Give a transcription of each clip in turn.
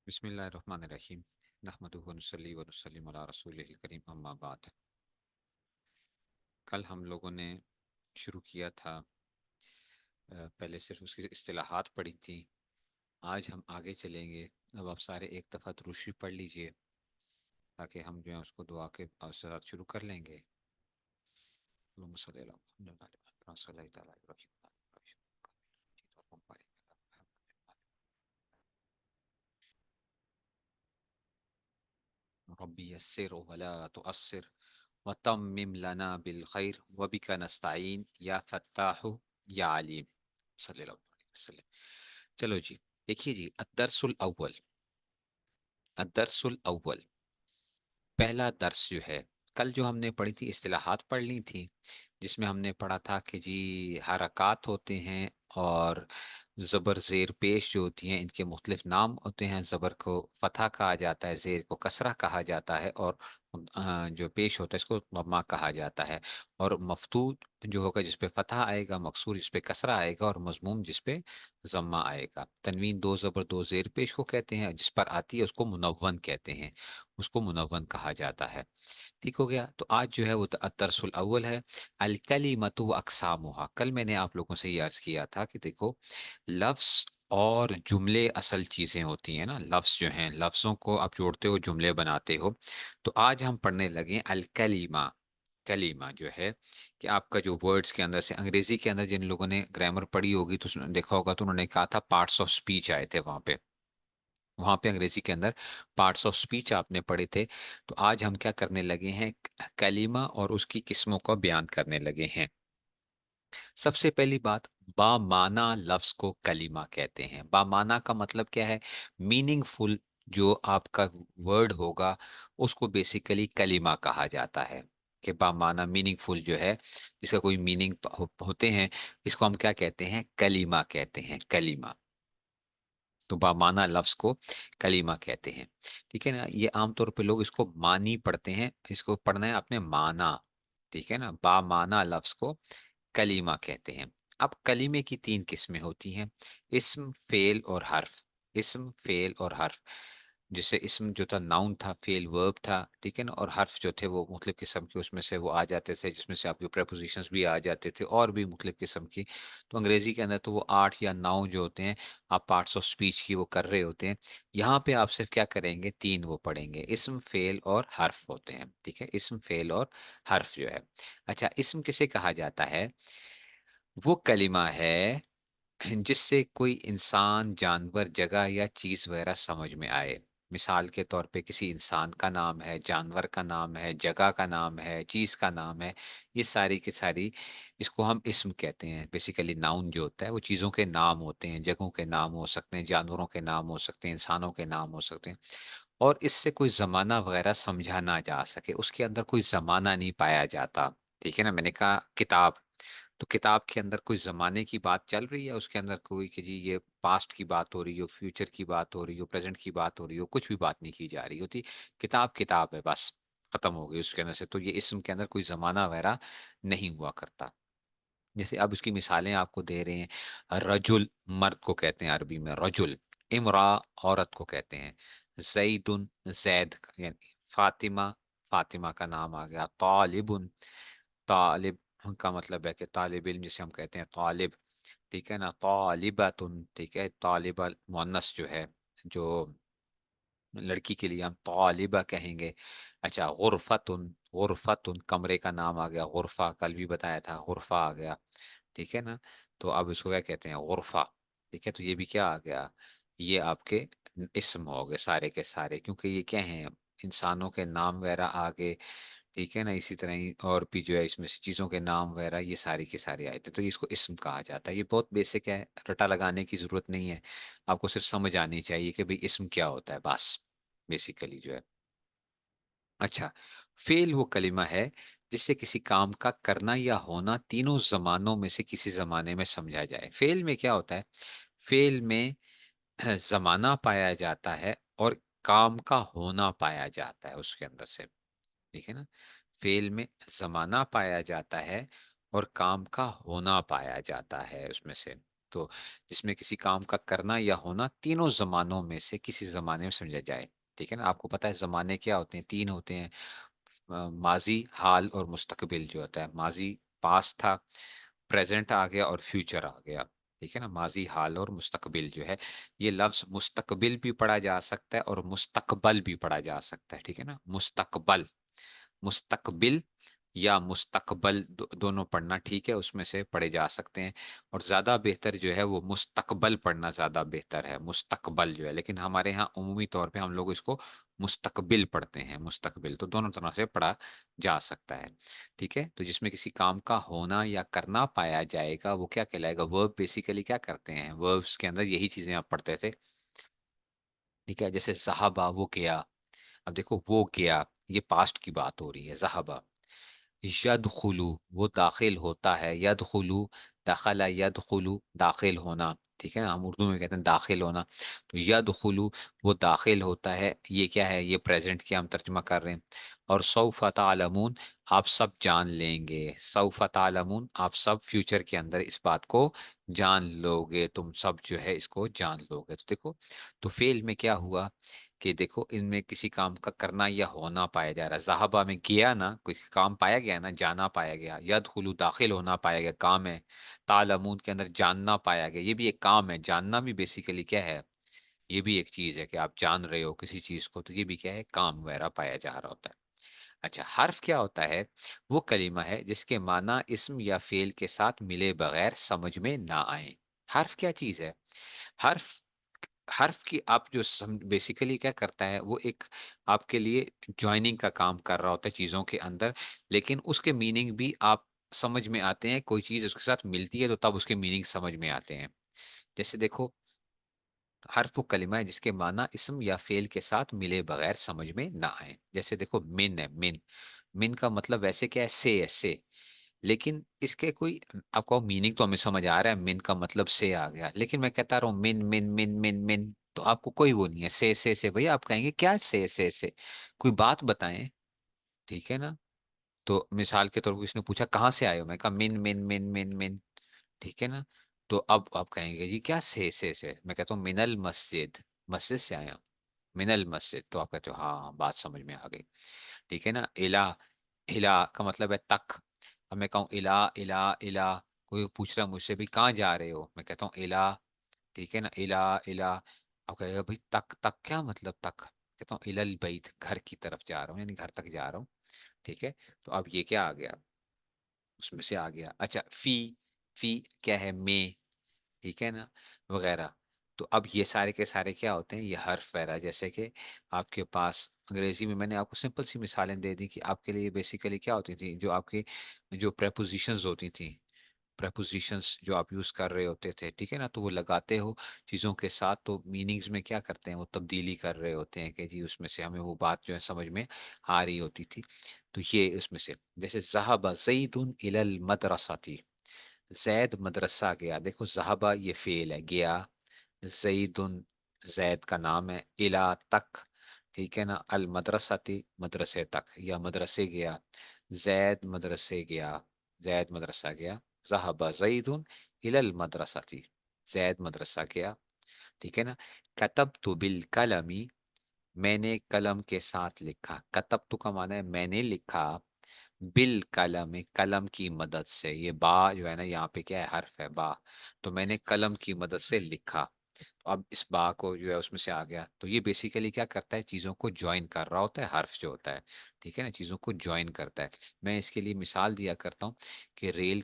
بسم اللہ الرحمن الرحیم نحمدہ ونصلی ونسلم علی رسولہ الکریم اما بعد۔ کل ہم لوگوں نے شروع کیا تھا، پہلے صرف اس کی اصطلاحات پڑھی تھیں۔ آج ہم آگے چلیں گے۔ اب آپ سارے ایک دفعہ درود شریف پڑھ لیجئے تاکہ ہم جو ہے اس کو دعا کے ساتھ شروع کر لیں گے۔ اللہم صلی علی محمد وعلی آل محمد کما صلیت علی ابراہیم وعلی آل ابراہیم انک حمید مجید، اللہم بارک علی محمد ربی یسر ولا تؤثر وتمم لنا بالخیر وبک نستعین یا فتاح یا علیم صلی اللہ علیہ وسلم۔ چلو جی، دیکھیے جی، الدرس الاول، الدرس الاول، پہلا درس جو ہے، کل جو ہم نے پڑھی تھی اصطلاحات پڑھ لی تھی، جس میں ہم نے پڑھا تھا کہ جی حرکات ہوتے ہیں اور زبر زیر پیش جو ہوتی ہیں ان کے مختلف نام ہوتے ہیں۔ زبر کو فتح کہا جاتا ہے، زیر کو کسرہ کہا جاتا ہے، اور جو پیش ہوتا ہے اس کو ضمہ کہا جاتا ہے۔ اور مفتوح جو ہوگا جس پہ فتح آئے گا، مکسور جس پہ کسرہ آئے گا، اور مضموم جس پہ ضمہ آئے گا۔ تنوین دو زبر دو زیر پیش کو کہتے ہیں، جس پر آتی ہے اس کو منون کہتے ہیں، اس کو منون کہا جاتا ہے۔ ٹھیک ہو گیا؟ تو آج جو ہے وہ الدرس الاول ہے، الکلمۃ و اقسامها۔ کل میں نے آپ لوگوں سے یہ عرض کیا تھا کہ دیکھو، لفظ اور جملے اصل چیزیں ہوتی ہیں نا۔ لفظ جو ہیں، لفظوں کو آپ جوڑتے ہو، جملے بناتے ہو۔ تو آج ہم پڑھنے لگے الکلیمہ۔ کلیمہ جو ہے کہ آپ کا جو ورڈز کے اندر سے، انگریزی کے اندر جن لوگوں نے گرامر پڑھی ہوگی تو دیکھا ہوگا، تو انہوں نے کہا تھا پارٹس آف سپیچ آئے تھے وہاں پہ، وہاں پہ انگریزی کے اندر پارٹس آف سپیچ آپ نے پڑھے تھے۔ تو آج ہم کیا کرنے لگے ہیں، کلمہ اور اس کی قسموں کا بیان کرنے لگے ہیں۔ سب سے پہلی بات، با معنی لفظ کو کلمہ کہتے ہیں۔ با معنی کا مطلب کیا ہے؟ میننگ فل جو آپ کا ورڈ ہوگا اس کو بیسیکلی کلمہ کہا جاتا ہے، کہ با معنی میننگ فل جو ہے، جس کا کوئی میننگ ہوتے ہیں، اس کو ہم کیا کہتے ہیں؟ کلمہ کہتے ہیں، کلمہ۔ تو بامانہ لفظ کو کلیمہ کہتے ہیں۔ ٹھیک ہے نا؟ یہ عام طور پہ لوگ اس کو معنی پڑھتے ہیں، اس کو پڑھنا ہے اپنے معنی۔ ٹھیک ہے نا؟ بامانہ لفظ کو کلیمہ کہتے ہیں۔ اب کلیمے کی تین قسمیں ہوتی ہیں، اسم، فعل اور حرف۔ اسم، فعل اور حرف۔ جسے اسم جو تھا ناؤن تھا، فعل ورب تھا، ٹھیک ہے نا؟ اور حرف جو تھے وہ مختلف قسم کے اس میں سے وہ آ جاتے تھے، جس میں سے آپ کے پریپوزیشنز بھی آ جاتے تھے، اور بھی مختلف قسم کی۔ تو انگریزی کے اندر تو وہ 8 یا 9 جو ہوتے ہیں، آپ پارٹس آف سپیچ کی وہ کر رہے ہوتے ہیں۔ یہاں پہ آپ صرف کیا کریں گے؟ تین وہ پڑھیں گے، اسم، فعل اور حرف ہوتے ہیں۔ ٹھیک ہے؟ اسم، فعل اور حرف جو ہے۔ اچھا، اسم کسے کہا جاتا ہے؟ وہ کلمہ ہے جس سے کوئی انسان، جانور، جگہ یا چیز وغیرہ سمجھ میں آئے۔ مثال کے طور پہ کسی انسان کا نام ہے، جانور کا نام ہے، جگہ کا نام ہے، چیز کا نام ہے، یہ ساری کی ساری اس کو ہم اسم کہتے ہیں۔ بیسیکلی ناؤن جو ہوتا ہے وہ چیزوں کے نام ہوتے ہیں، جگہوں کے نام ہو سکتے ہیں، جانوروں کے نام ہو سکتے ہیں، انسانوں کے نام ہو سکتے ہیں۔ اور اس سے کوئی زمانہ وغیرہ سمجھا نہ جا سکے، اس کے اندر کوئی زمانہ نہیں پایا جاتا۔ ٹھیک ہے نا؟ میں نے کہا کتاب، تو کتاب کے اندر کوئی زمانے کی بات چل رہی ہے، اس کے اندر کوئی کہ جی یہ پاسٹ کی بات ہو رہی ہو، فیوچر کی بات ہو رہی ہو، پریزنٹ کی بات ہو رہی ہو، کچھ بھی بات نہیں کی جا رہی ہوتی۔ کتاب کتاب ہے، بس ختم ہو گئی اس کے اندر سے۔ تو یہ اسم کے اندر کوئی زمانہ وغیرہ نہیں ہوا کرتا۔ جیسے اب اس کی مثالیں آپ کو دے رہے ہیں، رجل مرد کو کہتے ہیں عربی میں رجل، امرا عورت کو کہتے ہیں، زید زید، یعنی فاطمہ فاطمہ کا نام آ گیا، طالب طالب کا مطلب ہے کہ طالب علم، جسے ہم کہتے ہیں طالب۔ ٹھیک ہے نا؟ طالبۃ، ٹھیک ہے؟ طالبہ مؤنث جو ہے، جو لڑکی کے لیے ہم طالبہ کہیں گے۔ اچھا، غرفۃ، غرفۃ کمرے کا نام آ گیا، غرفہ کل بھی بتایا تھا، غرفہ آ گیا۔ ٹھیک ہے نا؟ تو اب اس کو کیا کہتے ہیں؟ غرفہ۔ ٹھیک ہے؟ تو یہ بھی کیا آ گیا؟ یہ آپ کے اسم ہو گئے سارے کے سارے، کیونکہ یہ کیا ہیں؟ انسانوں کے نام وغیرہ آگے۔ ٹھیک ہے نا؟ اسی طرح ہی اور بھی جو ہے اس میں سے چیزوں کے نام وغیرہ، یہ ساری کی ساری آئے تھے، تو اس کو اسم کہا جاتا ہے۔ یہ بہت بیسک ہے، رٹا لگانے کی ضرورت نہیں ہے، آپ کو صرف سمجھ آنی چاہیے کہ بھئی اسم کیا ہوتا ہے، بس بیسیکلی جو ہے۔ اچھا، فعل وہ کلمہ ہے جس سے کسی کام کا کرنا یا ہونا تینوں زمانوں میں سے کسی زمانے میں سمجھا جائے۔ فعل میں کیا ہوتا ہے؟ فعل میں زمانہ پایا جاتا ہے اور کام کا ہونا پایا جاتا ہے اس کے اندر سے۔ ٹھیک ہے نا؟ فعل میں زمانہ پایا جاتا ہے اور کام کا ہونا پایا جاتا ہے اس میں سے۔ تو جس میں کسی کام کا کرنا یا ہونا تینوں زمانوں میں سے کسی زمانے میں سمجھا جائے، ٹھیک ہے نا؟ آپ کو پتا ہے زمانے کیا ہوتے ہیں؟ تین ہوتے ہیں، ماضی، حال اور مستقبل جو ہوتا ہے۔ ماضی پاسٹ تھا، پریزنٹ آ گیا اور فیوچر آ گیا، ٹھیک ہے نا؟ ماضی، حال اور مستقبل جو ہے، یہ لفظ مستقبل بھی پڑھا جا سکتا ہے اور مستقبل بھی پڑھا جا سکتا ہے، ٹھیک ہے نا؟ مستقبل، مستقبل یا مستقبل، دونوں پڑھنا ٹھیک ہے، اس میں سے پڑھے جا سکتے ہیں، اور زیادہ بہتر جو ہے وہ مستقبل پڑھنا زیادہ بہتر ہے، مستقبل جو ہے، لیکن ہمارے ہاں عمومی طور پہ ہم لوگ اس کو مستقبل پڑھتے ہیں، مستقبل، تو دونوں طرح سے پڑھا جا سکتا ہے، ٹھیک ہے؟ تو جس میں کسی کام کا ہونا یا کرنا پایا جائے گا وہ کیا کہلائے گا؟ ورب بیسیکلی کیا کرتے ہیں؟ وربس کے اندر یہی چیزیں آپ پڑھتے تھے، ٹھیک ہے؟ جیسے ذہبہ، وہ گیا، اب دیکھو وہ گیا، یہ پاسٹ کی بات ہو رہی ہے، ذہبہ۔ یدخلو، وہ داخل ہوتا ہے، یدخلو، دخل یدخلو، داخل ہونا، ٹھیک ہے نا؟ ہم اردو میں کہتے ہیں داخل ہونا، تو یدخلو، وہ داخل ہوتا ہے، یہ کیا ہے؟ یہ پریزنٹ کی ہم ترجمہ کر رہے ہیں۔ اور سوف تعلمون، آپ سب جان لیں گے، سوف تعلمون، آپ سب فیوچر کے اندر اس بات کو جان لو گے، تم سب جو ہے اس کو جان لو گے۔ تو دیکھو، تو فعل میں کیا ہوا کہ دیکھو ان میں کسی کام کا کرنا یا ہونا پایا جا رہا ہے۔ ذہبہ میں گیا نا، کوئی کام پایا گیا نا، جانا پایا گیا۔ یدخلو، داخل ہونا پایا گیا، کام ہے۔ تعلمون کے اندر جاننا پایا گیا، یہ بھی ایک کام ہے۔ جاننا بھی بیسیکلی کیا ہے؟ یہ بھی ایک چیز ہے کہ آپ جان رہے ہو کسی چیز کو، تو یہ بھی کیا ہے؟ کام وغیرہ پایا جا رہا ہوتا ہے۔ اچھا، حرف کیا ہوتا ہے؟ وہ کلمہ ہے جس کے معنی اسم یا فعل کے ساتھ ملے بغیر سمجھ میں نہ آئے۔ حرف کیا چیز ہے؟ حرف، حرف کی آپ جو بیسیکلی کیا کرتا ہے، وہ ایک آپ کے لیے جوائننگ کا کام کر رہا ہوتا ہے چیزوں کے اندر، لیکن اس کے میننگ بھی آپ سمجھ میں آتے ہیں، کوئی چیز اس کے ساتھ ملتی ہے تو تب اس کے میننگ سمجھ میں آتے ہیں۔ جیسے دیکھو، حرف وہ کلمہ ہے جس کے معنی اسم یا فعل کے ساتھ ملے بغیر سمجھ میں نہ آئے۔ جیسے دیکھو، من ہے، من، من کا مطلب ویسے کیا ہے؟ سے ہے، سے، لیکن اس کے کوئی، آپ کو میننگ تو ہمیں سمجھ آ رہا ہے، من کا مطلب سے آ گیا، لیکن میں کہتا رہا ہوں من من من من من، تو آپ کو کوئی وہ نہیں ہے، سے بھئی آپ کہیں گے کیا سے، کوئی بات بتائیں، ٹھیک ہے نا؟ تو مثال کے طور پر اس نے پوچھا کہاں سے آئے ہو، میں کہا من من من من من، ٹھیک ہے نا؟ تو اب آپ کہیں گے جی کیا سے، میں کہتا ہوں من المسجد، مسجد سے آیا ہوں، من المسجد، تو آپ کہتے ہو ہاں بات سمجھ میں آ گئی، ٹھیک ہے نا؟ الہ، الہ کا مطلب ہے تک، اب میں کہوں الہ الہ الہ، کوئی پوچھ رہا مجھ سے بھی کہاں جا رہے ہو، میں کہتا ہوں الہ، ٹھیک ہے نا؟ الہ الہ، اب کہے گا بھائی تک، تک کیا مطلب تک؟ کہتا ہوں الی البیت، گھر کی طرف جا رہا ہوں، یعنی گھر تک جا رہا ہوں، ٹھیک ہے؟ تو اب یہ کیا آ گیا؟ اس میں سے آ گیا۔ اچھا، فی، فی کیا ہے؟ میں، ٹھیک ہے نا؟ وغیرہ۔ تو اب یہ سارے کے سارے کیا ہوتے ہیں؟ یہ حرف وغیرہ، جیسے کہ آپ کے پاس انگریزی میں میں نے آپ کو سمپل سی مثالیں دے دی کہ آپ کے لیے بیسیکلی کیا ہوتی تھیں، جو آپ کی جو پریپوزیشنز ہوتی تھیں، پریپوزیشنز جو آپ یوز کر رہے ہوتے تھے، ٹھیک ہے نا؟ تو وہ لگاتے ہو چیزوں کے ساتھ، تو میننگز میں کیا کرتے ہیں؟ وہ تبدیلی کر رہے ہوتے ہیں کہ جی اس میں سے ہمیں وہ بات جو ہے سمجھ میں آ رہی ہوتی تھی، تو یہ اس میں سے، جیسے ذہب زید الی المدرسہ، زید مدرسہ گیا، دیکھو ذہبہ یہ فعل ہے، گیا، زید، زید کا نام ہے، الا تک، ٹھیک ہے نا؟ المدرسہ تھی، مدرسے تک یا مدرسے گیا، زید مدرسے گیا، زید مدرسہ گیا، ذہبہ زید الی المدرسہ تھی، زید مدرسہ گیا، ٹھیک ہے نا؟ کتبت بالقلم، میں نے قلم کے ساتھ لکھا، کتبت کا معنی ہے میں نے لکھا، بالقلم، قلم کی مدد سے، یہ با جو ہے نا یہاں پہ کیا ہے؟ حرف ہے، با، تو میں نے قلم کی مدد سے لکھا، تو اب اس با کو جو ہے اس میں سے آ گیا، تو یہ بیسیکلی کیا کرتا ہے؟ چیزوں کو جوائن کر رہا ہوتا ہے، حرف جو ہوتا ہے، ٹھیک ہے نا؟ چیزوں کو جوائن کرتا ہے۔ میں اس کے لیے مثال دیا کرتا ہوں کہ ریل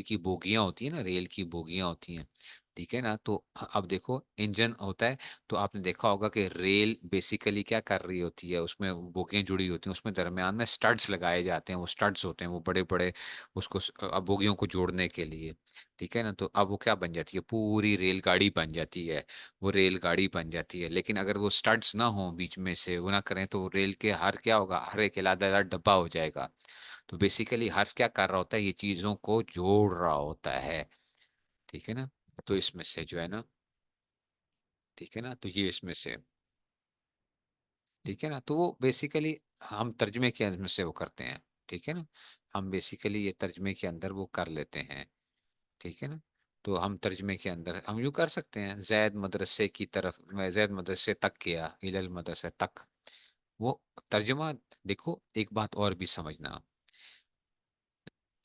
کی بوگیاں ہوتی ہیں نا، ریل کی بوگیاں ہوتی ہیں، ٹھیک ہے نا؟ تو اب دیکھو انجن ہوتا ہے، تو آپ نے دیکھا ہوگا کہ ریل بیسیکلی کیا کر رہی ہوتی ہے؟ اس میں بوگیاں جڑی ہوتی ہیں، اس میں درمیان میں سٹڈز لگائے جاتے ہیں، وہ سٹڈز ہوتے ہیں وہ بڑے بڑے، اس کو بوگیوں کو جوڑنے کے لیے، ٹھیک ہے نا؟ تو اب وہ کیا بن جاتی ہے؟ پوری ریل گاڑی بن جاتی ہے، وہ ریل گاڑی بن جاتی ہے، لیکن اگر وہ سٹڈز نہ ہوں بیچ میں سے، وہ نہ کریں، تو ریل کے ہر کیا ہوگا؟ ہر ایک علیحدہ علیحدہ ڈبہ ہو جائے گا۔ تو بیسیکلی حرف کیا کر رہا ہوتا ہے؟ یہ چیزوں کو جوڑ رہا ہوتا ہے، ٹھیک ہے نا؟ تو اس میں سے جو ہے نا، ٹھیک ہے نا؟ تو یہ اس میں سے، ٹھیک ہے نا؟ تو وہ بیسیکلی ہم ترجمے کے اندر سے وہ کرتے ہیں، ٹھیک ہے نا؟ ہم بیسیکلی یہ ترجمے کے اندر وہ کر لیتے ہیں، ٹھیک ہے نا؟ تو ہم ترجمے کے اندر ہم یوں کر سکتے ہیں، زید مدرسے کی طرف، میں زید مدرسے تک گیا، الل مدرسے تک، وہ ترجمہ۔ دیکھو ایک بات اور بھی سمجھنا،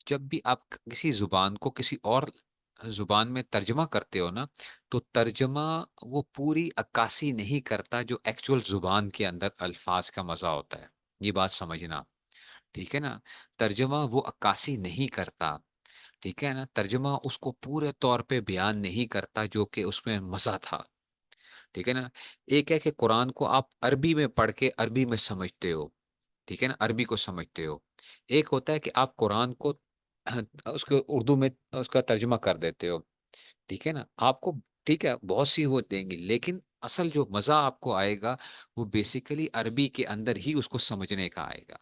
جب بھی آپ کسی زبان کو کسی اور زبان میں ترجمہ کرتے ہو نا، تو ترجمہ وہ پوری عکاسی نہیں کرتا جو ایکچول زبان کے اندر الفاظ کا مزہ ہوتا ہے، یہ بات سمجھنا، ٹھیک ہے نا؟ ترجمہ وہ عکاسی نہیں کرتا، ٹھیک ہے نا؟ ترجمہ اس کو پورے طور پہ بیان نہیں کرتا جو کہ اس میں مزہ تھا، ٹھیک ہے نا؟ ایک ہے کہ قرآن کو آپ عربی میں پڑھ کے عربی میں سمجھتے ہو، ٹھیک ہے نا، عربی کو سمجھتے ہو۔ ایک ہوتا ہے کہ آپ قرآن کو اس کو اردو میں اس کا ترجمہ کر دیتے ہو، ٹھیک ہے نا؟ آپ کو ٹھیک ہے بہت سی وہ دیں گی، لیکن اصل جو مزہ آپ کو آئے گا وہ بیسیکلی عربی کے اندر ہی اس کو سمجھنے کا آئے گا،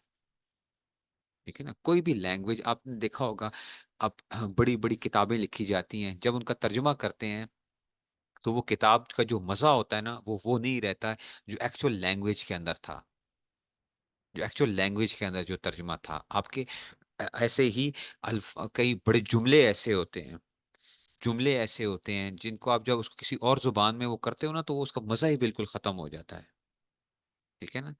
ٹھیک ہے نا؟ کوئی بھی لینگویج آپ نے دیکھا ہوگا، اب بڑی بڑی کتابیں لکھی جاتی ہیں، جب ان کا ترجمہ کرتے ہیں تو وہ کتاب کا جو مزہ ہوتا ہے نا، وہ نہیں رہتا جو ایکچوئل لینگویج کے اندر تھا، جو ایکچوئل لینگویج کے اندر جو ترجمہ تھا آپ کے۔ ایسے ہی کئی بڑے جملے ایسے ہوتے ہیں، جملے ایسے ہوتے ہیں جن کو آپ جب اس کو کسی اور زبان میں وہ کرتے ہو نا، تو وہ اس کا مزہ ہی بالکل ختم ہو جاتا ہے، ٹھیک ہے نا؟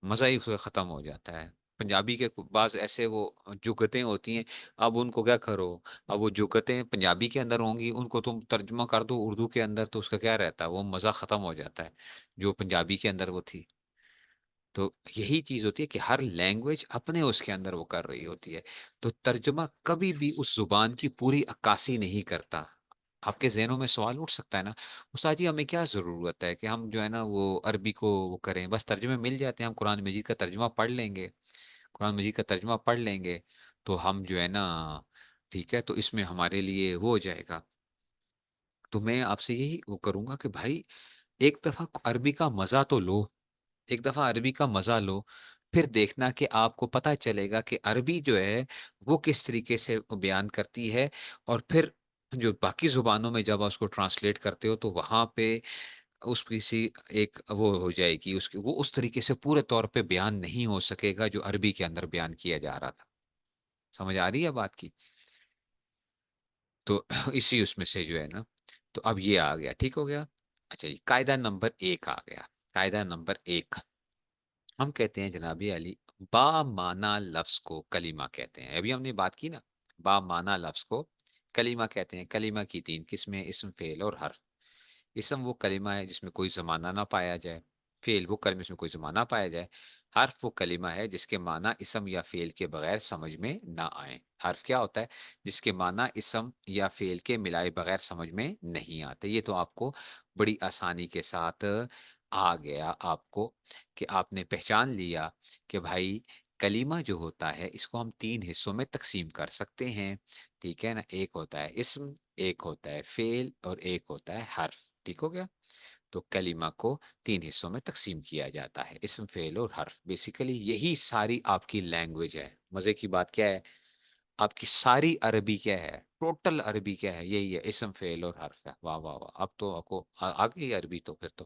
مزہ ہی اس کا ختم ہو جاتا ہے۔ پنجابی کے بعض ایسے وہ جگتیں ہوتی ہیں، اب ان کو کیا کرو، اب وہ جگتیں پنجابی کے اندر ہوں گی، ان کو تم ترجمہ کر دو اردو کے اندر، تو اس کا کیا رہتا ہے، وہ مزہ ختم ہو جاتا ہے جو پنجابی کے اندر وہ تھی۔ تو یہی چیز ہوتی ہے کہ ہر لینگویج اپنے اس کے اندر وہ کر رہی ہوتی ہے، تو ترجمہ کبھی بھی اس زبان کی پوری عکاسی نہیں کرتا۔ آپ کے ذہنوں میں سوال اٹھ سکتا ہے نا، استاد جی ہمیں کیا ضرورت ہے کہ ہم جو ہے نا وہ عربی کو وہ کریں، بس ترجمے مل جاتے ہیں، ہم قرآن مجید کا ترجمہ پڑھ لیں گے، قرآن مجید کا ترجمہ پڑھ لیں گے تو ہم جو ہے نا، ٹھیک ہے، تو اس میں ہمارے لیے وہ ہو جائے گا۔ تو میں آپ سے یہی وہ کروں گا کہ بھائی ایک دفعہ عربی کا مزہ تو لو، ایک دفعہ عربی کا مزہ لو، پھر دیکھنا کہ آپ کو پتہ چلے گا کہ عربی جو ہے وہ کس طریقے سے بیان کرتی ہے، اور پھر جو باقی زبانوں میں جب آپ اس کو ٹرانسلیٹ کرتے ہو تو وہاں پہ اس کی سی ایک وہ ہو جائے گی، اس کی وہ اس طریقے سے پورے طور پہ بیان نہیں ہو سکے گا جو عربی کے اندر بیان کیا جا رہا تھا۔ سمجھ آ رہی ہے بات کی؟ تو اسی اس میں سے جو ہے نا، تو اب یہ آ گیا، ٹھیک ہو گیا۔ اچھا جی، قاعدہ نمبر 1 آ گیا، قاعدہ نمبر 1، ہم کہتے ہیں جناب علی، با معنی لفظ کو کلمہ کہتے ہیں۔ ابھی ہم نے بات کی نا، با معنی لفظ کو کلمہ کہتے ہیں۔ کلمہ کی 3 قسمیں، اسم، فعل اور حرف۔ اسم وہ کلمہ ہے جس میں کوئی زمانہ نہ پایا جائے، فعل وہ کلمہ جس میں کوئی زمانہ پایا جائے، حرف وہ کلمہ ہے جس کے معنی اسم یا فعل کے بغیر سمجھ میں نہ آئیں۔ حرف کیا ہوتا ہے؟ جس کے معنی اسم یا فعل کے ملائے بغیر سمجھ میں نہیں آتے۔ یہ تو آپ کو بڑی آسانی کے ساتھ آ گیا آپ کو، کہ آپ نے پہچان لیا کہ بھائی کلمہ جو ہوتا ہے اس کو ہم 3 حصوں میں تقسیم کر سکتے ہیں، ٹھیک ہے نا؟ ایک ہوتا ہے اسم، ایک ہوتا ہے فعل اور ایک ہوتا ہے حرف، ٹھیک ہو گیا؟ تو کلمہ کو 3 حصوں میں تقسیم کیا جاتا ہے، اسم، فعل اور حرف۔ بیسیکلی یہی ساری آپ کی لینگویج ہے۔ مزے کی بات کیا ہے؟ آپ کی ساری عربی کیا ہے، ٹوٹل عربی کیا ہے؟ یہی ہے، اسم، فعل اور حرف ہے۔ واہ واہ واہ، اب تو آپ کو آ گئی عربی، تو پھر تو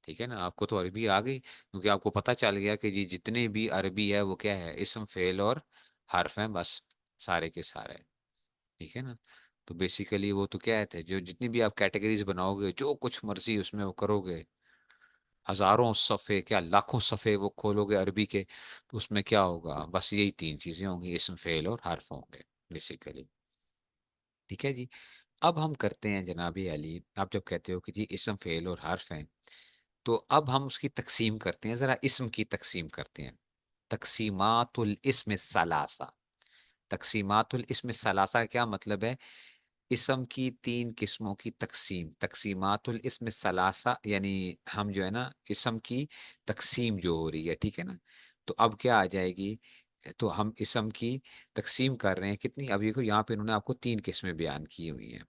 ٹھیک ہے نا، آپ کو تو عربی آ گئی، کیونکہ آپ کو پتہ چل گیا کہ جی جتنے بھی عربی ہے وہ کیا ہے، اسم، فعل اور حرف ہیں، بس سارے کے سارے، ٹھیک ہے نا؟ تو بیسیکلی وہ تو کیا ہے، جو جتنی بھی آپ کیٹیگریز بناؤ گے، جو کچھ مرضی اس میں وہ کرو گے، ہزاروں صفحے کیا لاکھوں صفحے وہ کھولو گے عربی کے، تو اس میں کیا ہوگا؟ بس یہی 3 چیزیں ہوں گی، اسم، فعل اور حرف ہوں گے بیسیکلی، ٹھیک ہے جی؟ اب ہم کرتے ہیں جناب علی، آپ جب کہتے ہو کہ جی اسم، فعل اور حرف ہیں، تو اب ہم اس کی تقسیم کرتے ہیں، ذرا اسم کی تقسیم کرتے ہیں۔ تقسیمات الاسم الثلاثہ، تقسیمات الاسم الثلاثہ کا کیا مطلب ہے؟ اسم کی 3 قسموں کی تقسیم، تقسیمات الاسم الثلاثہ، یعنی ہم جو ہے نا اسم کی تقسیم جو ہو رہی ہے، ٹھیک ہے نا؟ تو اب کیا آ جائے گی؟ تو ہم اسم کی تقسیم کر رہے ہیں کتنی؟ اب دیکھو یہاں پہ انہوں نے آپ کو 3 قسمیں بیان کی ہوئی ہیں،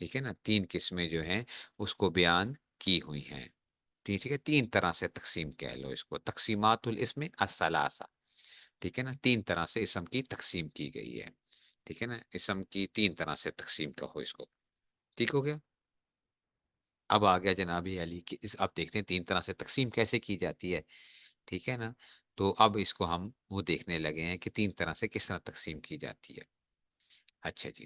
ٹھیک ہے نا؟ 3 قسمیں جو ہیں اس کو بیان کی ہوئی ہیں، ٹھیک ہے؟ 3 طرح سے تقسیم کہہ لو اس کو، تقسیمات الاسم الثلاثہ، ٹھیک ہے نا؟ 3 طرح سے اسم کی تقسیم کی گئی ہے، ٹھیک ہے نا؟ اسم کی 3 طرح سے تقسیم کہو اس کو، ٹھیک ہو گیا؟ اب آ گیا جناب علی کہ اب دیکھتے ہیں 3 طرح سے تقسیم کیسے کی جاتی ہے، ٹھیک ہے نا؟ تو اب اس کو ہم وہ دیکھنے لگے ہیں کہ 3 طرح سے کس طرح تقسیم کی جاتی ہے۔ اچھا جی،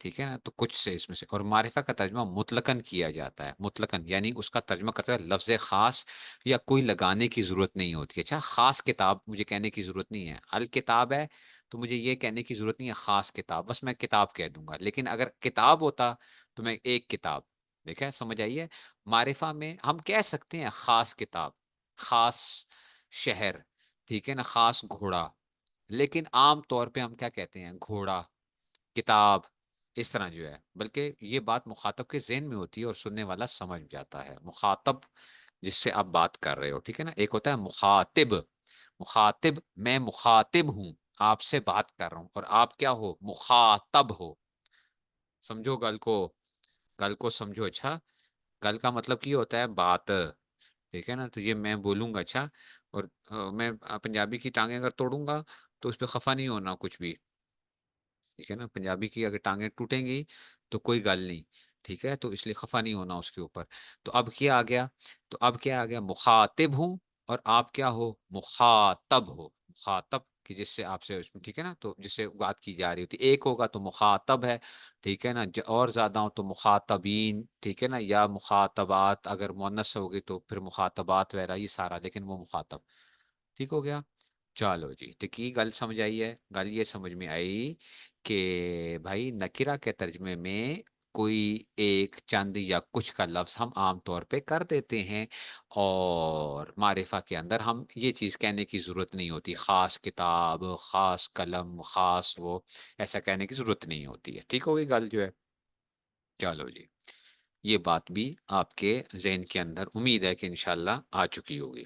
ٹھیک ہے نا، تو کچھ سے اس میں سے، اور معرفہ کا ترجمہ مطلقاً کیا جاتا ہے، مطلقاً یعنی اس کا ترجمہ کرتا ہے لفظ خاص، یا کوئی لگانے کی ضرورت نہیں ہوتی. اچھا، خاص کتاب مجھے کہنے کی ضرورت نہیں ہے، الکتاب ہے تو مجھے یہ کہنے کی ضرورت نہیں ہے خاص کتاب، بس میں کتاب کہہ دوں گا. لیکن اگر کتاب ہوتا تو میں ایک کتاب. دیکھیں سمجھ آئیے، معرفہ میں ہم کہہ سکتے ہیں خاص کتاب، خاص شہر، ٹھیک ہے نا، خاص گھوڑا، لیکن عام طور پہ ہم کیا کہتے ہیں؟ گھوڑا، کتاب، اس طرح جو ہے. بلکہ یہ بات مخاطب کے ذہن میں ہوتی ہے اور سننے والا سمجھ جاتا ہے. مخاطب جس سے آپ بات کر رہے ہو، ٹھیک ہے نا، ایک ہوتا ہے مخاطب. مخاطب، میں مخاطب ہوں، آپ سے بات کر رہا ہوں، اور آپ کیا ہو؟ مخاطب ہو. سمجھو گل کو، گل کو سمجھو. اچھا، گل کا مطلب کی ہوتا ہے بات، ٹھیک ہے نا. تو یہ میں بولوں گا، اچھا، اور میں پنجابی کی ٹانگیں اگر توڑوں گا تو اس پہ خفا نہیں ہونا کچھ بھی، ٹھیک ہے نا. پنجابی کی اگر ٹانگیں ٹوٹیں گی تو کوئی گل نہیں، ٹھیک ہے، تو اس لیے خفا نہیں ہونا اس کے اوپر. تو اب کیا آ گیا؟ تو اب کیا آ گیا؟ مخاطب ہوں، اور آپ کیا ہو؟ مخاطب ہو. مخاطب کہ جس سے آپ سے ٹھیک ہے نا، تو جس سے بات کی جا رہی ہوتی، ایک ہوگا تو مخاطب ہے، ٹھیک ہے نا. اور زیادہ ہو تو مخاطبین، ٹھیک ہے نا، یا مخاطبات، اگر مؤنث ہوگی تو پھر مخاطبات وغیرہ، یہ سارا، لیکن وہ مخاطب. ٹھیک ہو گیا؟ چلو جی، تو کی گل سمجھ آئی ہے؟ گل یہ سمجھ میں آئی کہ بھائی نکرہ کے ترجمے میں کوئی ایک چند یا کچھ کا لفظ ہم عام طور پہ کر دیتے ہیں، اور معرفہ کے اندر ہم یہ چیز کہنے کی ضرورت نہیں ہوتی، خاص کتاب، خاص قلم، خاص وہ، ایسا کہنے کی ضرورت نہیں ہوتی ہے. ٹھیک ہوگی گل جو ہے؟ چلو جی، یہ بات بھی آپ کے ذہن کے اندر امید ہے کہ انشاءاللہ آ چکی ہوگی.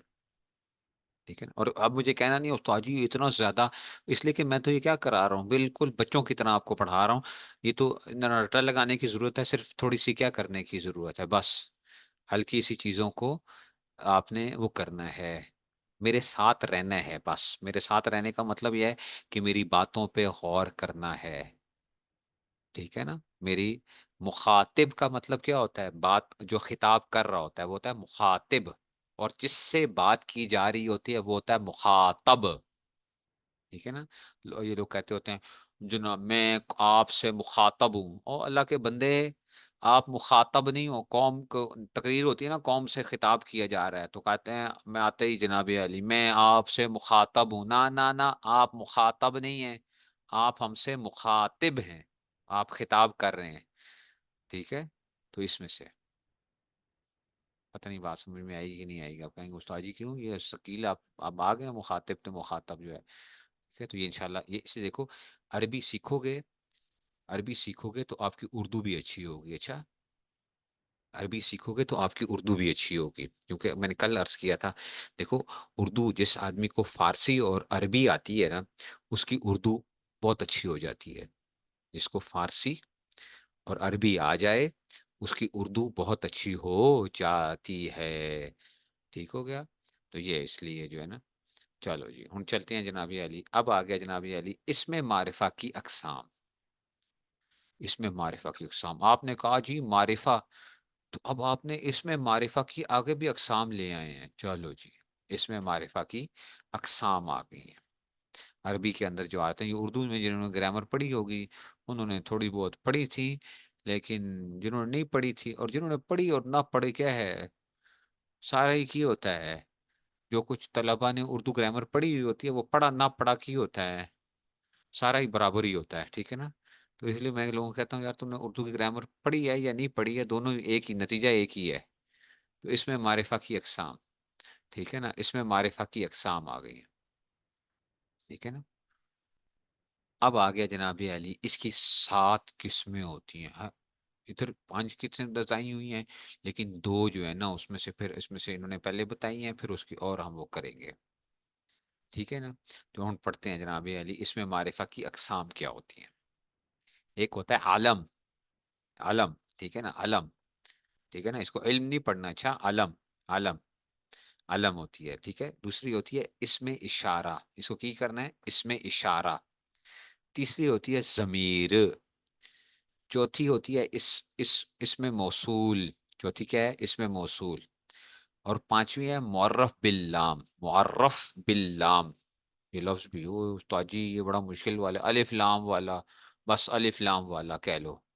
ٹھیک ہے نا. اور اب مجھے کہنا نہیں استاد جی اتنا زیادہ، اس لیے کہ میں تو یہ کیا کرا رہا ہوں، بالکل بچوں کی طرح آپ کو پڑھا رہا ہوں. یہ تو نہ رٹا لگانے کی ضرورت ہے، صرف تھوڑی سی کیا کرنے کی ضرورت ہے، بس ہلکی سی چیزوں کو آپ نے وہ کرنا ہے، میرے ساتھ رہنا ہے. بس میرے ساتھ رہنے کا مطلب یہ ہے کہ میری باتوں پہ غور کرنا ہے، ٹھیک ہے نا. میری مخاطب کا مطلب کیا ہوتا ہے؟ بات جو خطاب کر رہا ہوتا ہے وہ ہوتا ہے مخاطب، اور جس سے بات کی جا رہی ہوتی ہے وہ ہوتا ہے مخاطب. ٹھیک ہے نا. یہ لوگ کہتے ہوتے ہیں جناب میں آپ سے مخاطب ہوں، او اللہ کے بندے، آپ مخاطب نہیں ہو. قوم کو تقریر ہوتی ہے نا، قوم سے خطاب کیا جا رہا ہے تو کہتے ہیں میں آتے ہی جناب علی میں آپ سے مخاطب ہوں. نہ نہ نہ، آپ مخاطب نہیں ہیں، آپ ہم سے مخاطب ہیں، آپ خطاب کر رہے ہیں. ٹھیک ہے، تو اس میں سے پتہ نہیں بات سمجھ میں آئے گی کہ نہیں آئے گی. آپ کہیں گے استاد جی کیوں یہ ثقیل، آپ آ گئے مخاطب تو مخاطب جو ہے. ٹھیک ہے، تو یہ انشاءاللہ یہ اسے دیکھو، عربی سیکھو گے، عربی سیکھو گے تو آپ کی اردو بھی اچھی ہوگی. اچھا، عربی سیکھو گے تو آپ کی اردو بھی اچھی ہوگی، کیونکہ میں نے کل عرض کیا تھا، دیکھو اردو جس آدمی کو فارسی اور عربی آتی ہے نا، اس کی اردو بہت اچھی ہو جاتی ہے. جس کو فارسی اور عربی آ جائے اس کی اردو بہت اچھی ہو جاتی ہے. ٹھیک ہو گیا؟ تو یہ اس لیے جو ہے نا. چلو جی، ہم چلتے ہیں جناب علی. اب آ گیا جناب علی اس میں معرفہ کی اقسام. اس میں معرفہ کی اقسام آپ نے کہا جی معرفہ، تو اب آپ نے اس میں معرفہ کی آگے بھی اقسام لے آئے ہیں. چلو جی، اس میں معرفہ کی اقسام آ گئی ہیں. عربی کے اندر جو آتے ہیں، یہ اردو میں جنہوں نے گرامر پڑھی ہوگی انہوں نے تھوڑی بہت پڑھی تھی، لیکن جنہوں نے نہیں پڑھی تھی اور جنہوں نے پڑھی اور نہ پڑھی کیا ہے، سارا ہی کی ہوتا ہے. جو کچھ طلبا نے اردو گرامر پڑھی ہوئی ہوتی ہے وہ پڑھا نہ پڑھا کی ہوتا ہے، سارا ہی برابر ہی ہوتا ہے. ٹھیک ہے نا. تو اس لیے میں لوگوں کو کہتا ہوں یار تم نے اردو کی گرامر پڑھی ہے یا نہیں پڑھی ہے، دونوں ایک ہی نتیجہ ایک ہی ہے. تو اس میں معرفہ کی اقسام، ٹھیک ہے نا، اس میں معرفہ کی اقسام آ گئی ہیں. ٹھیک ہے نا. اب آ گیا جناب علی اس کی 7 قسمیں ہوتی ہیں. ہاں، ادھر 5 قسمیں بتائی ہوئی ہیں، لیکن 2 جو ہے نا اس میں سے، پھر اس میں سے انہوں نے پہلے بتائی ہیں، پھر اس کی اور ہم وہ کریں گے. ٹھیک ہے نا. تو ہم پڑھتے ہیں جناب علی اس میں معرفہ کی اقسام کیا ہوتی ہیں. ایک ہوتا ہے عالم، علم، ٹھیک ہے نا، علم، ٹھیک ہے نا، اس کو علم نہیں پڑھنا. اچھا، علم، علم، علم ہوتی ہے. ٹھیک ہے. دوسری ہوتی ہے اس میں اشارہ، اس کو کی کرنا ہے؟ اس میں اشارہ. تیسری ہوتی ہے ضمیر. چوتھی ہوتی ہے اس میں موصول. چوتھی کیا ہے؟ اس میں موصول. اور پانچویں ہے معرف باللام، معرف باللام. یہ لفظ بھی استاد جی یہ بڑا مشکل والا، الف لام والا، بس الف لام والا کہہ لو.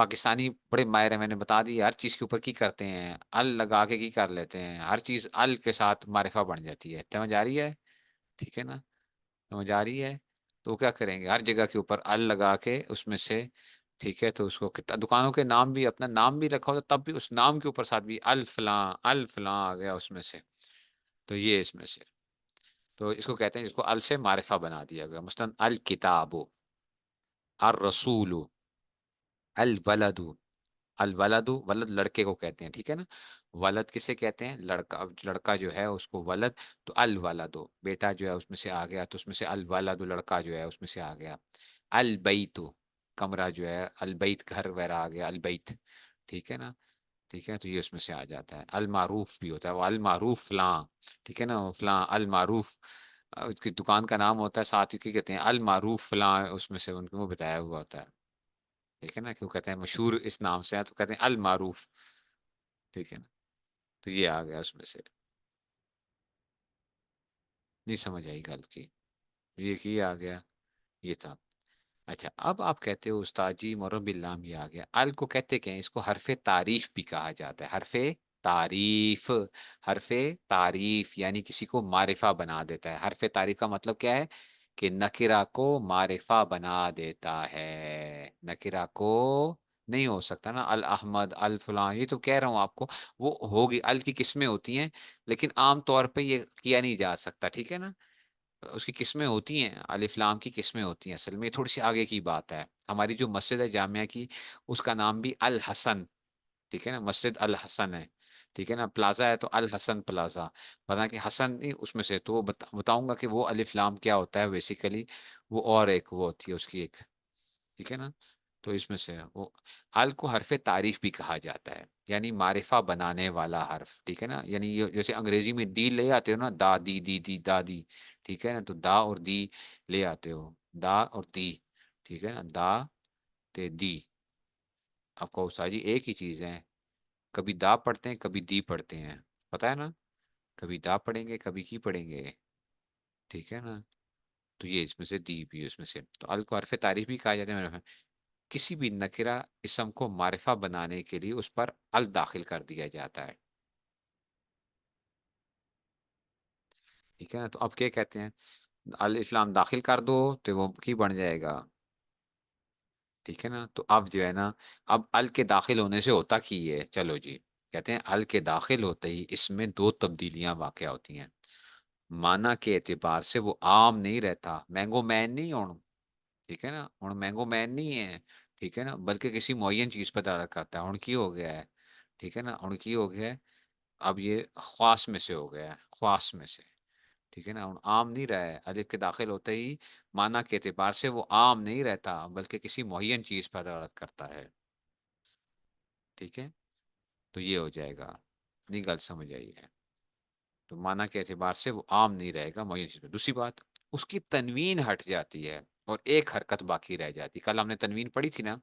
پاکستانی بڑے ماہر ہیں، میں نے بتا دی، ہر چیز کے اوپر کی کرتے ہیں، ال لگا کے کی کر لیتے ہیں، ہر چیز ال کے ساتھ معرفہ بن جاتی ہے، سمجھ آ رہی ہے؟ ٹھیک ہے نا؟ سمجھ آ رہی ہے؟ تو کیا کریں گے، ہر جگہ کے اوپر ال لگا کے اس میں سے، ٹھیک ہے، تو اس کو دکانوں کے نام بھی، اپنا نام بھی رکھا ہوتا تب بھی اس نام کے اوپر ساتھ بھی الفلاں الفلاں آ گیا اس میں سے، تو یہ اس میں سے، تو اس کو کہتے ہیں، جس کو ال سے معرفہ بنا دیا گیا، مثلا الکتاب، الرسول، الولد، الولد، ولد لڑکے کو کہتے ہیں، ٹھیک ہے نا؟ ولد کسے کہتے ہیں؟ لڑکا، اب لڑکا جو ہے اس کو ولد، تو الولد، بیٹا جو ہے اس میں سے آ گیا، تو اس میں سے الولد، لڑکا جو ہے اس میں سے آ گیا، البیت، کمرہ جو ہے، البیت گھر وغیرہ آ گیا، البیت، ٹھیک ہے نا؟ ٹھیک ہے، تو یہ اس میں سے آ جاتا ہے، المعروف بھی ہوتا ہے، وہ المعروف فلاں، ٹھیک ہے نا، وہ فلاں المعروف، اس کی دکان کا نام ہوتا ہے، ساتھ ہی کی کہتے ہیں المعروف فلاں، اس میں سے ان کو بتایا ہوا ہوتا ہے، ٹھیک ہے نا، کیوں کہتے ہیں مشہور اس نام سے ہے تو کہتے ہیں المعروف، ٹھیک ہے نا؟ تو یہ آ گیا اس میں سے، نہیں سمجھ آئی گل کی؟ یہ آ گیا، یہ تھا۔ اچھا، اب آپ کہتے ہو استاد جی مرب اللہ یہ آ گیا، ال کو کہتے کہ اس کو حرف تعریف بھی کہا جاتا ہے، حرف تعریف، حرف تعریف یعنی کسی کو معرفہ بنا دیتا ہے، حرف تعریف کا مطلب کیا ہے؟ کہ نکرہ کو معرفہ بنا دیتا ہے، نکرہ کو نہیں ہو سکتا نا، الاحمد الفلاں، یہ تو کہہ رہا ہوں آپ کو، وہ ہوگی، ال کی قسمیں ہوتی ہیں، لیکن عام طور پہ یہ کیا نہیں جا سکتا، ٹھیک ہے نا؟ اس کی قسمیں ہوتی ہیں، الف لام کی قسمیں ہوتی ہیں، اصل میں یہ تھوڑی سی آگے کی بات ہے، ہماری جو مسجد ہے جامعہ کی، اس کا نام بھی الحسن، ٹھیک ہے نا، مسجد الحسن ہے، ٹھیک ہے نا، پلازا ہے تو الحسن پلازا، پتا کہ حسن نہیں اس میں سے، تو وہ بتاؤں گا کہ وہ الف لام کیا ہوتا ہے بیسیکلی، وہ اور ایک وہ ہوتی ہے اس کی ایک، ٹھیک ہے نا؟ تو اس میں سے وہ ال کو حرف تعریف بھی کہا جاتا ہے، یعنی معرفہ بنانے والا حرف، ٹھیک ہے نا، یعنی یہ جیسے انگریزی میں دی لے آتے ہو نا، دا دی دی دی دا دی، ٹھیک ہے نا، تو دا اور دی لے آتے ہو، دا اور دی، ٹھیک ہے نا، دا تے دی، آپ کو ساری ایک ہی چیز ہے، کبھی دا پڑھتے ہیں کبھی دی پڑھتے ہیں، پتا ہے نا، کبھی دا پڑھیں گے کبھی کی پڑھیں گے، ٹھیک ہے نا؟ تو یہ اس میں سے دی بھی اس میں سے، تو ال کو حرف تعریف بھی کہا جاتا ہے، کسی بھی نکرہ اسم کو معرفہ بنانے کے لیے اس پر ال داخل کر دیا جاتا ہے، ٹھیک ہے نا؟ تو اب کیا کہتے ہیں، الاسلام داخل کر دو تو وہ کی بن جائے گا، ٹھیک ہے نا؟ تو اب جو ہے نا، اب ال کے داخل ہونے سے ہوتا کی ہے، چلو جی، کہتے ہیں ال کے داخل ہوتے ہی اس میں دو تبدیلیاں واقع ہوتی ہیں، معنی کے اعتبار سے وہ عام نہیں رہتا، مینگو مین نہیں ہوں، ٹھیک ہے نا، ہوں مینگو مین نہیں ہے، ٹھیک ہے نا، بلکہ کسی معین چیز پہ دلالت کرتا ہے، ہوں کی ہو گیا ہے، ٹھیک ہے نا، ہوں کی ہو گیا ہے، اب یہ خواص میں سے ہو گیا ہے، خواص میں سے، ٹھیک ہے نا، ہوں عام نہیں رہا ہے، الف کے داخل ہوتے ہی معنی کے اعتبار سے وہ عام نہیں رہتا بلکہ کسی معین چیز پر دلالت کرتا ہے، ٹھیک ہے؟ تو یہ ہو جائے گا، نہیں گل سمجھ آئی ہے؟ تو معنی کے اعتبار سے وہ عام نہیں رہے گا معین چیز پر، دوسری بات، اس کی تنوین ہٹ جاتی ہے اور ایک حرکت باقی رہ جاتی، کل ہم نے تنوین پڑھی تھی نا،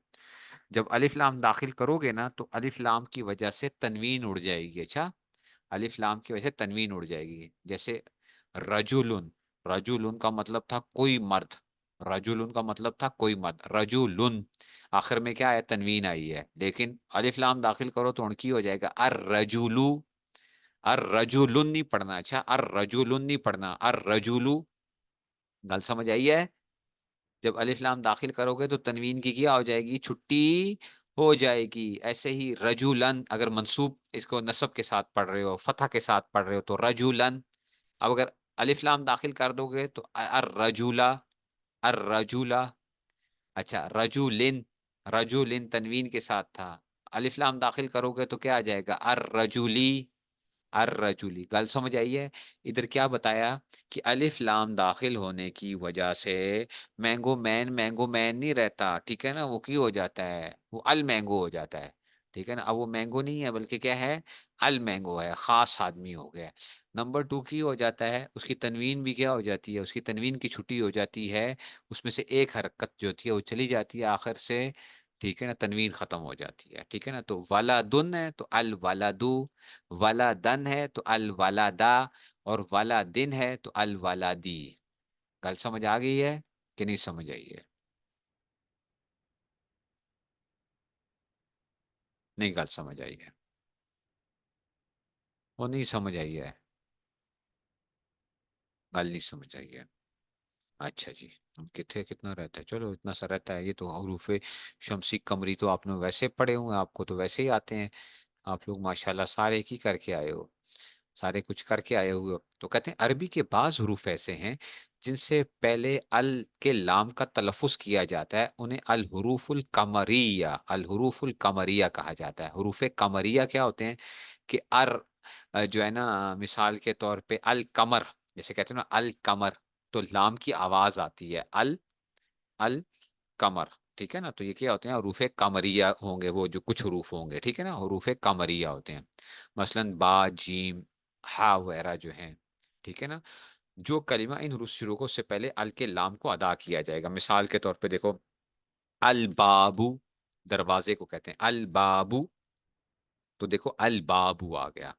جب الف لام داخل کرو گے نا تو الف لام کی وجہ سے تنوین اڑ جائے گی، اچھا، الف لام کی وجہ سے تنوین اڑ جائے گی، جیسے رجولن، رجولن کا مطلب تھا کوئی مرد، رجولن کا مطلب تھا کوئی مرد، رجولن، آخر میں کیا ہے، تنوین آئی ہے، لیکن الف لام داخل کرو تو اڑکی ہو جائے گا، الرجولو، الرجولن نہیں پڑھنا، اچھا، الرجولن نہیں پڑھنا، الرجولو، گل سمجھ آئی ہے؟ جب الف لام داخل کرو گے تو تنوین کی کیا ہو جائے گی، چھٹی ہو جائے گی، ایسے ہی رجولن، اگر منصوب اس کو نصب کے ساتھ پڑھ رہے ہو، فتح کے ساتھ پڑھ رہے ہو تو رجولن، اب اگر الف لام داخل کر دو گے تو الرجولا، الرجولا، اچھا، رجولن، رجولن تنوین کے ساتھ تھا، الف لام داخل کرو گے تو کیا آ جائے گا، الرجولی، الرجولی، گل سمجھ آئی ہے؟ ادھر کیا بتایا کہ الف لام داخل ہونے کی وجہ سے مینگو مین نہیں رہتا، ٹھیک ہے نا، وہ کی ہو جاتا ہے، وہ المینگو ہو جاتا ہے، ٹھیک ہے نا، اب وہ مینگو نہیں ہے بلکہ کیا ہے، المینگو ہے، خاص آدمی ہو گیا، نمبر ٹو کی ہو جاتا ہے، اس کی تنوین بھی کیا ہو جاتی ہے، اس کی تنوین کی چھٹی ہو جاتی ہے، اس میں سے ایک حرکت جو ہوتی ہے وہ چلی جاتی ہے آخر سے، ٹھیک ہے نا، تنوین ختم ہو جاتی ہے، ٹھیک ہے نا، تو ولادن ہے تو الولدو، ولدن ہے تو الولدا، اور ولدن ہے تو الولدی، گل سمجھ آ گئی ہے کہ نہیں سمجھ آئی ہے؟ نہیں گل سمجھ آئی ہے، وہ نہیں سمجھ آئی ہے، گل نہیں سمجھ آئی ہے۔ اچھا جی، ہم کتنے کتنا رہتا ہے، چلو اتنا سا رہتا ہے، یہ تو حروف شمسی قمری تو آپ نے ویسے پڑھے ہوئے ہیں، آپ کو تو ویسے ہی آتے ہیں، آپ لوگ ماشاءاللہ سارے کی کر کے آئے ہو، سارے کچھ کر کے آئے ہوئے ہو۔ تو کہتے ہیں عربی کے بعض حروف ایسے ہیں جن سے پہلے ال کے لام کا تلفظ کیا جاتا ہے، انہیں الحروف القمریہ، الحروف القمریہ کہا جاتا ہے۔ حروف قمریہ کیا ہوتے ہیں کہ جو ہے نا، مثال کے طور پہ القمر، جیسے کہتے ہیں نا القمر، تو لام کی آواز آتی ہے القمر، ٹھیک ہے نا، تو یہ کیا ہوتے ہیں حروف قمریہ ہوں گے، وہ جو کچھ حروف ہوں گے، ٹھیک ہے نا، حروف قمریہ ہوتے ہیں، مثلا با، جیم، ہا وغیرہ جو ہیں، ٹھیک ہے نا، جو کلمہ ان حروف شروعوں سے پہلے ال کے لام کو ادا کیا جائے گا۔ مثال کے طور پہ دیکھو، البابو، دروازے کو کہتے ہیں البابو، تو دیکھو البابو آ گیا،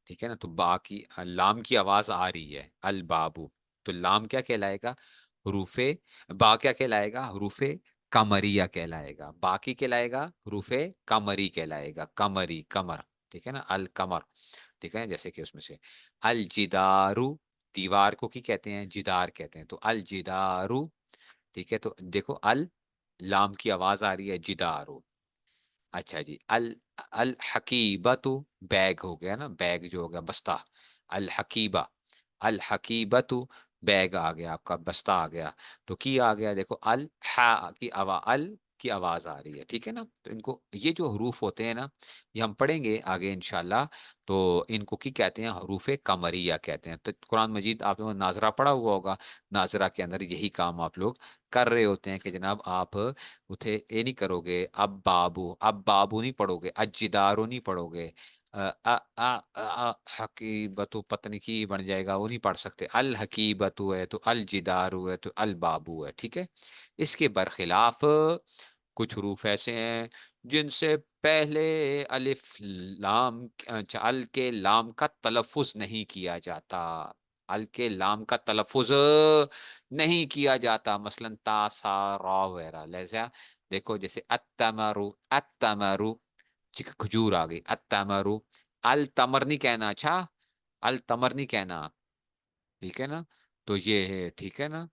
ٹھیک ہے نا، تو با کی لام کی آواز آ رہی ہے البابو، تو لام کیا کہلائے گا، حروف، با کیا کہلائے گا، حروف کمریہ کہلائے گا، با کی کہلائے گا حروف کمری کہلائے گا، کمری، کمر، ٹھیک ہے نا، الکمر، ٹھیک ہے، جیسے کہ اس میں سے الجدارو، دیوار کو کی کہتے ہیں، جدار کہتے ہیں، تو الجدارو، ٹھیک ہے، تو دیکھو لام کی آواز آ رہی ہے جدارو۔ اچھا جی، الحقیبت، بیگ ہو گیا نا، بیگ جو ہو گیا بستہ، الحقیبہ، الحقیبت، بیگ آ گیا آپ کا، بستہ آ گیا، تو کی آ گیا، دیکھو کی آواز آ رہی ہے، ٹھیک ہے نا، تو ان کو یہ جو حروف ہوتے ہیں نا، یہ ہم پڑھیں گے آگے انشاءاللہ، تو ان کو کی کہتے ہیں، حروف قمریہ کہتے ہیں۔ تو قرآن مجید آپ لوگوں نے ناظرہ پڑھا ہوا ہوگا، ناظرہ کے اندر یہی کام آپ لوگ کر رہے ہوتے ہیں کہ جناب آپ اتھے یہ نہیں کرو گے، اب بابو نہیں پڑھو گے، اجدارو نہیں پڑھو گے، حقیبتو پتہ نہیں کی بن جائے گا، وہ نہیں پڑھ سکتے، الحقیبتو ہے تو الجدارو ہے تو البابو ہے، ٹھیک ہے۔ اس کے برخلاف کچھ حروف ایسے ہیں جن سے پہلے الف لام، اچھا، ال کے لام کا تلفظ نہیں کیا جاتا، ال کے لام کا تلفظ نہیں کیا جاتا، مثلا تا، سا، را وغیرہ، لہذا دیکھو جیسے اتمرو، اتمرو، کھجور آ گئی، اتمرو، التمر نہیں کہنا، اچھا، التمر نہیں کہنا، ٹھیک ہے نا، تو یہ ہے، ٹھیک ہے نا،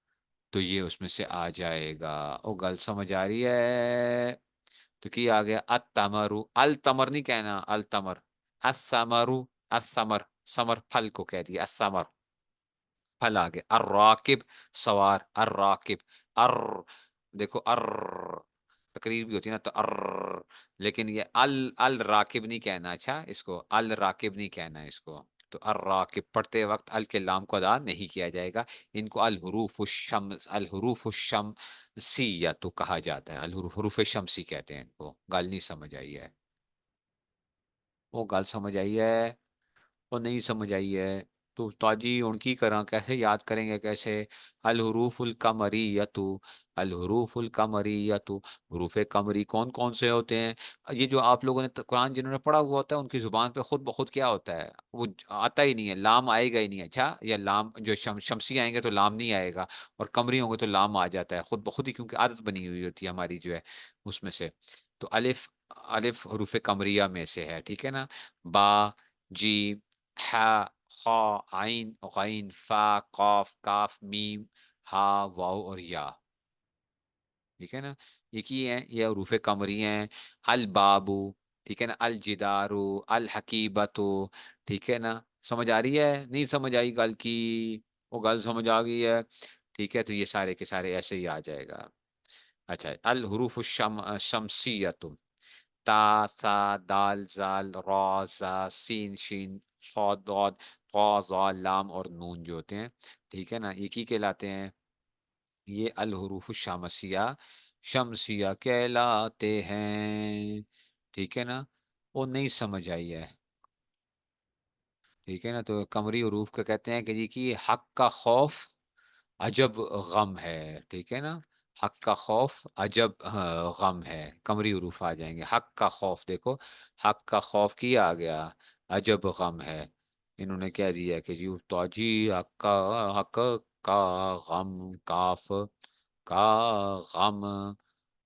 تو یہ اس میں سے آ جائے گا، او گل سمجھ آ رہی ہے، تو کی آ گیا التمرو، التمر نہیں کہنا، التمر، الثمرو، الثمر، ثمر پھل کو کہہ دیا، الثمر، پھل آ گیا، الراکب، سوار، الراکب، ار، دیکھو تقریر بھی ہوتی ہے نا، تو لیکن یہ الراکب نہیں کہنا، اچھا، اس کو الراکب نہیں کہنا ہے اس کو، تو الراکب پڑھتے وقت ال کے لام کو ادا نہیں کیا جائے گا، ان کو الحروف الشمسیہ تو کہا جاتا ہے، حروف شمسی کہتے ہیں ان کو، گل نہیں سمجھ آئی ہے، وہ گل سمجھ آئی ہے، وہ نہیں سمجھ آئی ہے، تو تاجی ان کی کرا کیسے یاد کریں گے، کیسے، الحروف القمریۃ، الحروف القمریۃ، حروف قمری کون کون سے ہوتے ہیں؟ یہ جو آپ لوگوں نے قرآن جنہوں نے پڑھا ہوا ہوتا ہے ان کی زبان پہ خود بخود کیا ہوتا ہے، وہ آتا ہی نہیں ہے، لام آئے گا ہی نہیں، اچھا، یا لام جو شمسی آئیں گے تو لام نہیں آئے گا، اور قمری ہوں گے تو لام آ جاتا ہے خود بخود ہی، کیونکہ عادت بنی ہوئی ہوتی ہے ہماری جو ہے اس میں سے، تو الف، الف حروف قمریہ میں سے ہے، ٹھیک ہے نا، با، جیم، ح، خا، عین، غین، فا، قاف، کاف، میم، ہا، واو اور یا، ٹھیک ہے نا، یہ کی ہیں، یہ حروف قمری ہیں، البابو، ٹھیک ہے نا، الجدارو، الحقیبتو، ٹھیک ہے نا، سمجھ آ رہی ہے، نہیں سمجھ آئی گل کی، وہ گل سمجھ آ گئی ہے، ٹھیک ہے، تو یہ سارے کے سارے ایسے ہی آ جائے گا۔ اچھا، الحروف الشمسیۃ، تا، ثا، دال، زال، را، زا، سین، شین، صاد، ضاد، طا، ظا، لام اور نون جو ہوتے ہیں، ٹھیک ہے نا، یہ کی کہلاتے ہیں، یہ الحروف الشمسیہ، شمسیہ کہلاتے ہیں، ٹھیک ہے نا، وہ نہیں سمجھ آئی ہے، ٹھیک ہے نا، تو قمری حروف کا کہتے ہیں کہ جی کی حق کا خوف، عجب غم ہے، ٹھیک ہے نا، حق کا خوف عجب غم ہے، قمری حروف آ جائیں گے، حق کا خوف، دیکھو حق کا خوف کیا آ گیا، عجب غم ہے، انہوں نے کہہ دیا کہ جی توجی حق کا غم، کاف کا غم،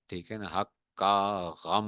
ٹھیک ہے نا، حق کا غم،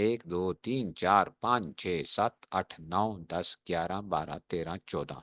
1 2 3 4 5 6 7 8 9 10 11 12 13 14,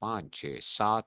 5 6 7